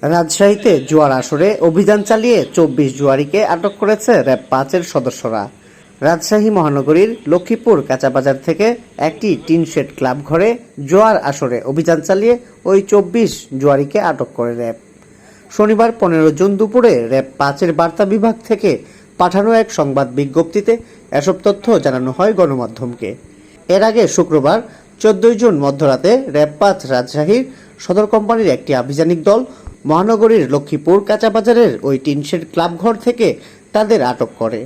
রাজশাহীতে জুয়ার আসরে অভিযান চালিয়ে ২৪ জুয়ারিকে আটক করেছে র‍্যাব ৫-এর সদস্যরা। রাজশাহী মহানগরীর লক্ষ্মীপুর কাঁচাবাজার থেকে একটি টিন শেড ক্লাব ঘরে জুয়ার আসরে অভিযান চালিয়ে ওই ২৪ জুয়ারিকে আটক করে র‍্যাব। শনিবার ১৫ জুন দুপুরে র‍্যাব ৫-এর বার্তা বিভাগ থেকে পাঠানো এক সংবাদ বিজ্ঞপ্তিতে এসব তথ্য জানানো হয় গণমাধ্যমকে। এর আগে শুক্রবার ১৪ জুন মধ্যরাতে র‍্যাব ৫ রাজশাহীর সদর কোম্পানির একটি আভিযানিক দল মহানগরীর লক্ষ্মীপুর কাঁচাবাজারের ওই টিনশেড ক্লাবঘর থেকে তাদের আটক করে।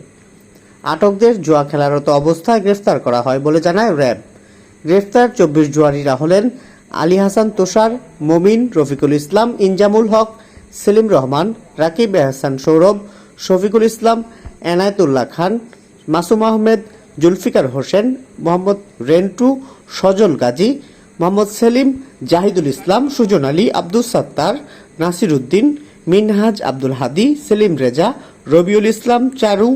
আটকদের জুয়া খেলারত অবস্থায় গ্রেফতার করা হয় বলে জানায় র‍্যাব। গ্রেফতার ২৪ জুয়ারিরা হলেন আলী হাসান তুষার, মমিন, রফিকুল ইসলাম, ইনজামুল হক, সেলিম রহমান, রাকিব এহসান সৌরভ, শফিকুল ইসলাম, এনায়েতুল্লাহ খান, মাসুম আহমেদ, জুলফিকার হোসেন, মোহাম্মদ রেন্টু, সজল গাজী, মোহাম্মদ সেলিম, জাহিদুল ইসলাম, সুজন আলী, আব্দুস সাত্তার, নাসির উদ্দিন, মিনহাজ আব্দুল হাদি, সেলিম রেজা, রবিউল ইসলাম, চারু,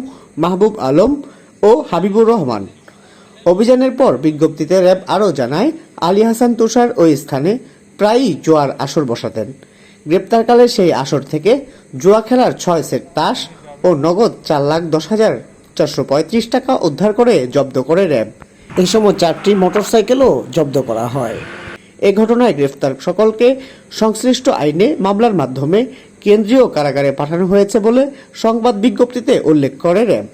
মাহবুব আলম ও হাবিবুর রহমান। অভিযানের পর বিজ্ঞপ্তিতে র‍্যাব আরও জানায়, আলী হাসান তুষার ওই স্থানে প্রায়ই জুয়ার আসর বসাতেন। গ্রেপ্তারকালে সেই আসর থেকে জুয়া খেলার ৬ সেট তাস ও নগদ ৪,১০,৪৩৫ টাকা উদ্ধার করে জব্দ করে র‍্যাব। এই সময় ৪টি মোটরসাইকেলও জব্দ করা হয়। এ ঘটনায় গ্রেফতার সকলকে সংশ্লিষ্ট আইনে মামলার মাধ্যমে কেন্দ্রীয় কারাগারে পাঠানো হয়েছে বলে সংবাদ বিজ্ঞপ্তিতে উল্লেখ করে র‍্যাব।